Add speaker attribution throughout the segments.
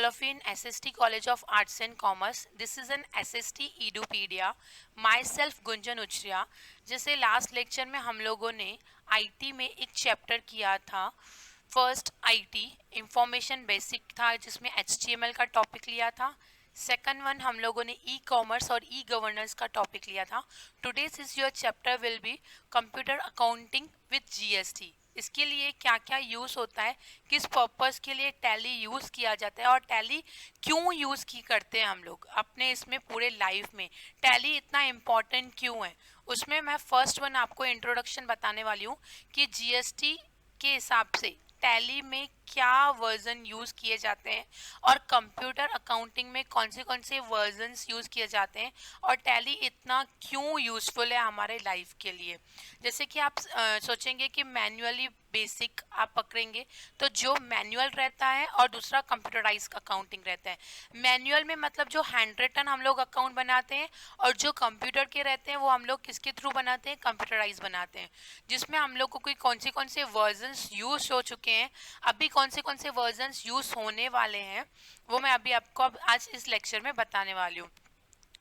Speaker 1: all of you in SST College of Arts and Commerce. This is an SST Edupedia. Myself Gunjan उचरिया. जैसे last lecture में हम लोगों ने IT में एक चैप्टर किया था. फर्स्ट IT इंफॉर्मेशन बेसिक था जिसमें HTML का टॉपिक लिया था. सेकंड वन हम लोगों ने ई कॉमर्स और ई गवर्नेंस का टॉपिक लिया था. Today's is your chapter will be computer accounting with GST. इसके लिए क्या क्या यूज़ होता है, किस पर्पस के लिए टैली यूज़ किया जाता है और टैली क्यों यूज़ की करते हैं हम लोग अपने इसमें पूरे लाइफ में, टैली इतना इम्पॉर्टेंट क्यों है. उसमें मैं फर्स्ट वन आपको इंट्रोडक्शन बताने वाली हूँ कि GST के हिसाब से टैली में क्या वर्जन यूज़ किए जाते हैं और कंप्यूटर अकाउंटिंग में कौन से वर्जन्स यूज़ किए जाते हैं और टैली इतना क्यों यूज़फुल है हमारे लाइफ के लिए. जैसे कि आप सोचेंगे कि मैन्युअली बेसिक आप पकड़ेंगे तो जो मैनुअल रहता है और दूसरा कंप्यूटराइज अकाउंटिंग रहता है. मैनुअल में मतलब जो हैंड रिटन हम लोग अकाउंट बनाते हैं और जो कंप्यूटर के रहते हैं वो हम लोग किसके थ्रू बनाते हैं, कंप्यूटराइज बनाते हैं, जिसमें हम लोग को कोई कौन से वर्जन्स यूज हो चुके हैं, अभी कौन से वर्जन्स यूज होने वाले हैं, वो मैं अभी आपको आज इस लेक्चर में बताने वाली हूँ.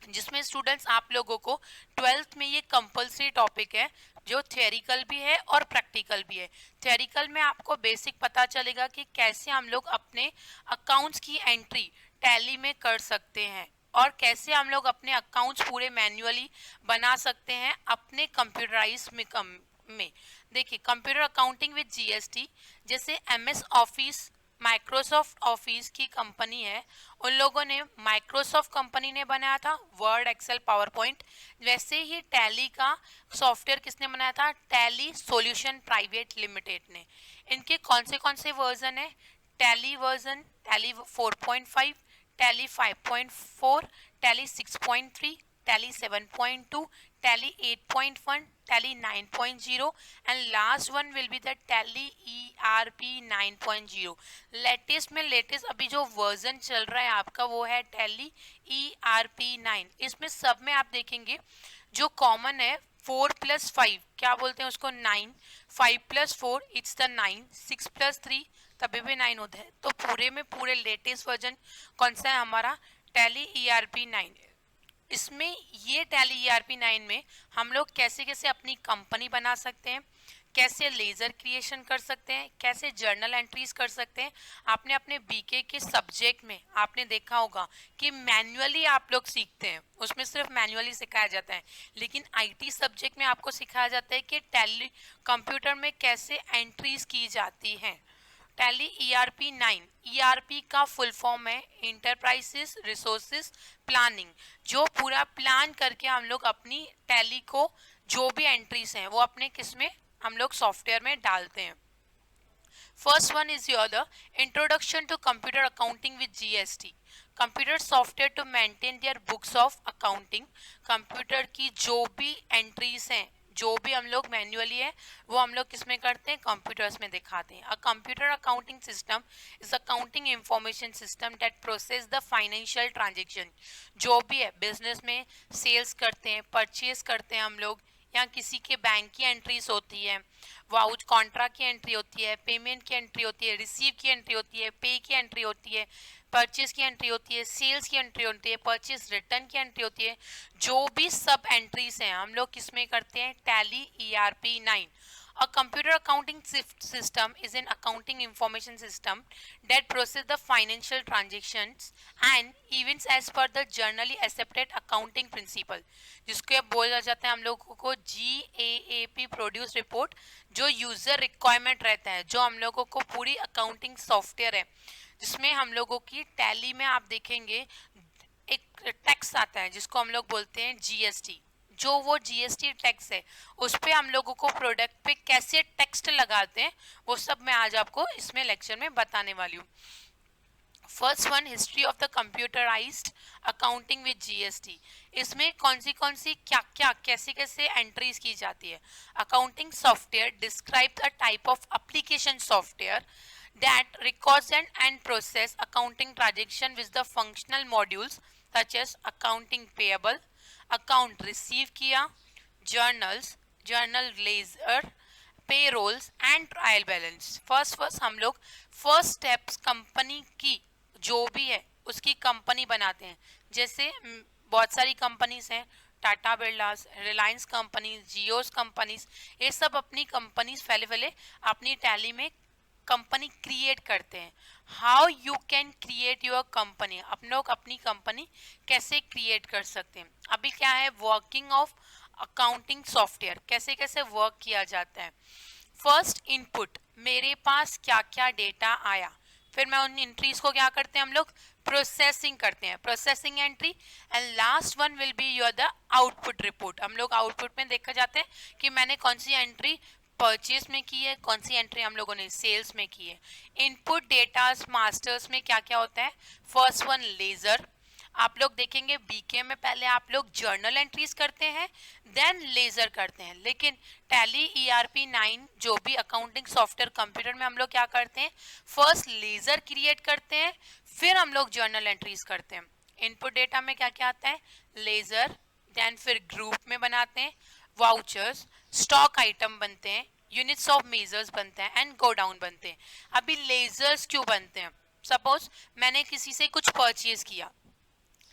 Speaker 1: जिसमें स्टूडेंट्स आप लोगों को ट्वेल्थ में ये कंपलसरी टॉपिक है जो थियोरिकल भी है और प्रैक्टिकल भी है. थियोरिकल में आपको बेसिक पता चलेगा कि कैसे हम लोग अपने अकाउंट्स की एंट्री टैली में कर सकते हैं और कैसे हम लोग अपने अकाउंट्स पूरे मैन्युअली बना सकते हैं अपने कंप्यूटराइज में. देखिए कंप्यूटर अकाउंटिंग विद GST जैसे MS ऑफिस, माइक्रोसॉफ्ट ऑफिस की कंपनी है, उन लोगों ने माइक्रोसॉफ्ट कंपनी ने बनाया था वर्ड, एक्सेल, पावर पॉइंट. वैसे ही टैली का सॉफ्टवेयर किसने बनाया था, टैली सॉल्यूशन प्राइवेट लिमिटेड ने. इनके कौन से वर्जन है, tally version, tally 4.5, tally 5.4, tally 6.3, tally 7.2, tally 8.1, tally 9.0 and last one will be the tally ERP 9.0. Latest में लेटेस्ट अभी जो वर्जन चल रहा है आपका वो है tally ERP 9. इसमें सब में आप देखेंगे जो कॉमन है 4+5 क्या बोलते हैं उसको 9, 5+4 इट्स द 9, 6+3 तभी भी 9 होता है. तो पूरे में पूरे लेटेस्ट वर्जन कौन सा है हमारा, टैली ERP 9. इसमें ये टैली ERP 9 में हम लोग कैसे अपनी कंपनी बना सकते हैं, कैसे लेज़र क्रिएशन कर सकते हैं, कैसे जर्नल एंट्रीज कर सकते हैं. आपने अपने BK के सब्जेक्ट में आपने देखा होगा कि मैन्युअली आप लोग सीखते हैं, उसमें सिर्फ मैन्युअली सिखाया जाता है, लेकिन IT सब्जेक्ट में आपको सिखाया जाता है कि टैली कंप्यूटर में कैसे एंट्रीज की जाती हैं. टैली ERP 9, ERP का फुल फॉर्म है इंटरप्राइजेस रिसोर्सेज प्लानिंग. जो पूरा प्लान करके हम लोग अपनी टैली को जो भी एंट्रीज हैं वो अपने किसमें हम लोग सॉफ्टवेयर में डालते हैं. First one is your the introduction to computer accounting with GST. Computer software to maintain their books of accounting. Computer की जो भी एंट्रीज हैं जो भी हम लोग मैन्युअली है वो हम लोग किसमें करते हैं, कंप्यूटर्स में दिखाते हैं. A computer accounting system is accounting information system that process the financial transaction. जो भी है बिजनेस में सेल्स करते हैं, परचेज करते हैं हम लोग, या किसी के बैंक की एंट्रीज होती है, वाउच कॉन्ट्रैक्ट की एंट्री होती है, पेमेंट की एंट्री होती है, रिसीव की एंट्री होती है, पे की एंट्री होती है, परचेज की एंट्री होती है, सेल्स की एंट्री होती है, परचेज रिटर्न की एंट्री होती है. जो भी सब एंट्रीज हैं हम लोग किसमें करते हैं, tally ERP 9. A computer accounting system is an accounting information system that processes the financial transactions and events as per the generally accepted accounting principle. जिसको अब बोला जाता है हम लोगों को GAAP प्रोड्यूस रिपोर्ट, जो यूजर रिक्वायरमेंट रहता है, जो हम लोगों को पूरी अकाउंटिंग सॉफ्टवेयर है जिसमें हम लोगों की टैली में आप देखेंगे एक टैक्स आता है जिसको हम लोग बोलते हैं GST. जो वो GST टैक्स है उस पर हम लोगों को प्रोडक्ट पे कैसे टैक्स लगाते हैं वो सब मैं आज आपको इसमें लेक्चर में बताने वाली हूँ. First one, history of the computerised accounting with GST. इसमें कौन सी क्या कैसे एंट्रीज की जाती है. Accounting software describe the type of application software that records and process accounting transaction with the functional modules such as accounting payable, account receive किया, journals, journal ledger, payrolls and trial balance. First हम लोग first steps company की जो भी है उसकी company बनाते हैं। जैसे बहुत सारी कंपनीज हैं, टाटा बिरलास, रिलायंस कंपनीज, जियोस कंपनीज, ये सब अपनी कंपनीज पहले पहले अपनी टैली में कंपनी क्रिएट करते हैं। How you can create your company, हम लोग अपनी कंपनी कैसे क्रिएट कर सकते हैं। अभी क्या है, वर्किंग ऑफ अकाउंटिंग सॉफ्टवेयर, कैसे कैसे वर्क किया जाता है। फर्स्ट इनपुट, मेरे पास क्या क्या डेटा आया, फिर मैं उन एंट्रीज को क्या करते हैं हम लोग, प्रोसेसिंग करते हैं, processing entry. And last one will be your the output report. हम लोग आउटपुट में देखा जाते हैं कि मैंने कौन सी एंट्री परचेज में की है, कौन सी एंट्री हम लोगों ने सेल्स में की है। इनपुट डेटा मास्टर्स में क्या क्या होता है, फर्स्ट वन लेजर। आप लोग देखेंगे बीके में पहले आप लोग जर्नल एंट्रीज करते हैं, देन लेजर करते हैं, लेकिन टैली ईआरपी 9 जो भी अकाउंटिंग सॉफ्टवेयर कंप्यूटर में हम लोग क्या करते हैं, फर्स्ट लेजर क्रिएट करते हैं, फिर हम लोग जर्नल एंट्रीज करते हैं। इनपुट डेटा में क्या क्या आता है, लेजर, देन फिर ग्रुप में बनाते हैं, वाउचर्स, स्टॉक आइटम बनते हैं, यूनिट्स ऑफ मेजर्स बनते हैं, एंड गो डाउन बनते हैं। अभी लेजर्स क्यों बनते हैं, सपोज मैंने किसी से कुछ परचेज किया,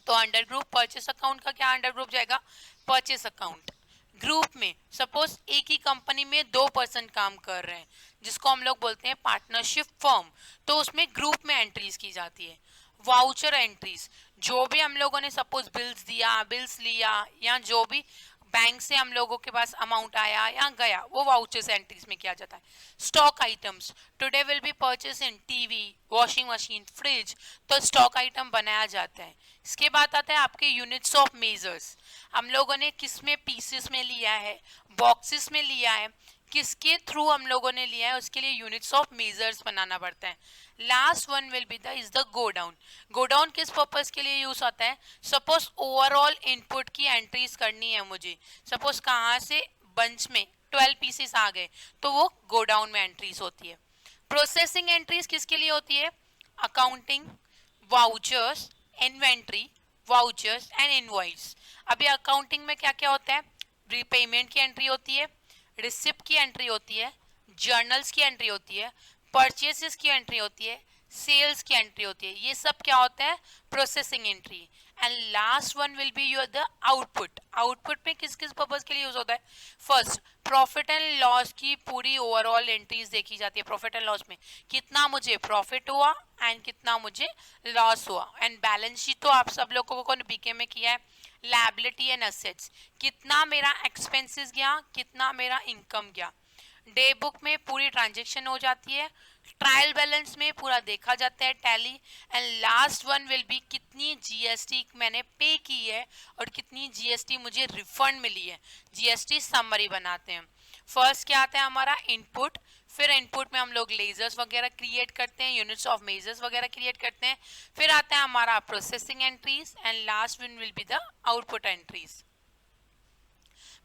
Speaker 1: तो अंडर ग्रुप परचेस अकाउंट का क्या अंडर ग्रुप जाएगा, परचेस अकाउंट। ग्रुप में सपोज एक ही कंपनी में 2 पर्सन काम कर रहे हैं, जिसको हम लोग बोलते हैं पार्टनरशिप फर्म, तो उसमें ग्रुप में एंट्रीज की जाती है। वाउचर एंट्रीज, जो भी हम लोगों ने सपोज बिल्स दिया, बिल्स लिया, या जो भी बैंक से हम लोगों के पास अमाउंट आया या गया, वो वाउचर्स एंट्रीज में किया जाता है। Stock items, today will be purchase in TV, washing machine, fridge, तो स्टॉक आइटम बनाया जाता है। इसके बाद आता है आपके यूनिट्स ऑफ मेजर्स, हम लोगों ने किस में पीसेस में लिया है, बॉक्सेस में लिया है, किसके थ्रू हम लोगों ने लिया है, उसके लिए यूनिट्स ऑफ मेजर्स बनाना पड़ता है। Last one will be the is the go down. Go down किस पर्पज के लिए यूज होता है, सपोज ओवरऑल इनपुट की एंट्रीज करनी है मुझे, सपोज कहाँ से बंच में 12 पीसेस आ गए, तो वो गो डाउन में एंट्रीज होती है। प्रोसेसिंग एंट्रीज किसके लिए होती है, accounting, vouchers, inventory, vouchers and invoice. अभी अकाउंटिंग में क्या क्या होता है, रीपेमेंट की एंट्री होती है, रिसिप्ट की एंट्री होती है, जर्नल्स की एंट्री होती है, परचेसेस की एंट्री होती है, सेल्स की एंट्री होती है, ये सब क्या होता है, processing entry. And last one will be your the output. Output में किस किस पर्पज के लिए यूज होता है, फर्स्ट प्रॉफिट एंड लॉस की पूरी ओवरऑल एंट्रीज देखी जाती है। प्रॉफिट एंड लॉस में कितना मुझे प्रॉफिट हुआ एंड कितना मुझे लॉस हुआ, एंड बैलेंस शीट तो आप सब लोगों को बीके में किया है। लायबिलिटी एंड असेट्स, कितना मेरा एक्सपेंसेस गया, कितना मेरा इनकम गया। डे बुक में पूरी ट्रांजेक्शन हो जाती है, ट्रायल बैलेंस में पूरा देखा जाता है tally. And last one will be कितनी जीएसटी मैंने पे की है और कितनी जीएसटी मुझे रिफंड मिली है, जीएसटी समरी बनाते हैं। फर्स्ट क्या आता है हमारा इनपुट, फिर इनपुट में हम लोग लेजर्स वगैरह क्रिएट करते हैं, यूनिट्स ऑफ मेजर्स वगैरह क्रिएट करते हैं, फिर आता है हमारा processing entries, and last one will be the output entries.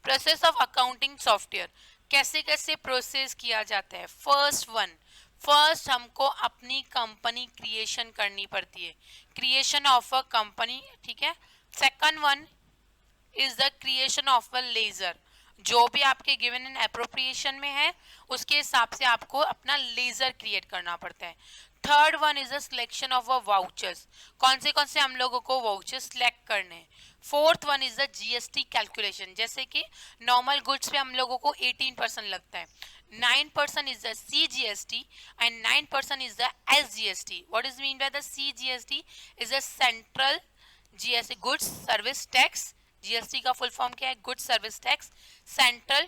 Speaker 1: Process of accounting software, कैसे कैसे प्रोसेस किया जाता है। फर्स्ट हमको अपनी कंपनी क्रिएशन करनी पड़ती है, क्रिएशन ऑफ अ कंपनी, ठीक है। Second one is the creation of a ledger, जो भी आपके गिवन एंड अप्रोप्रिएशन में है उसके हिसाब से आपको अपना लेजर क्रिएट करना पड़ता है। Third one is the selection of a vouchers, कौन से हम लोगों को वाउचर्स सिलेक्ट करने हैं। Fourth one is the GST calculation, जैसे कि नॉर्मल गुड्स पे हम लोगों को 18% लगता है, 9% is the CGST and 9% is the SGST. What is mean by the CGST? Is a central GST, Goods Service Tax. GST का फुल फॉर्म क्या है, गुड सर्विस टैक्स, सेंट्रल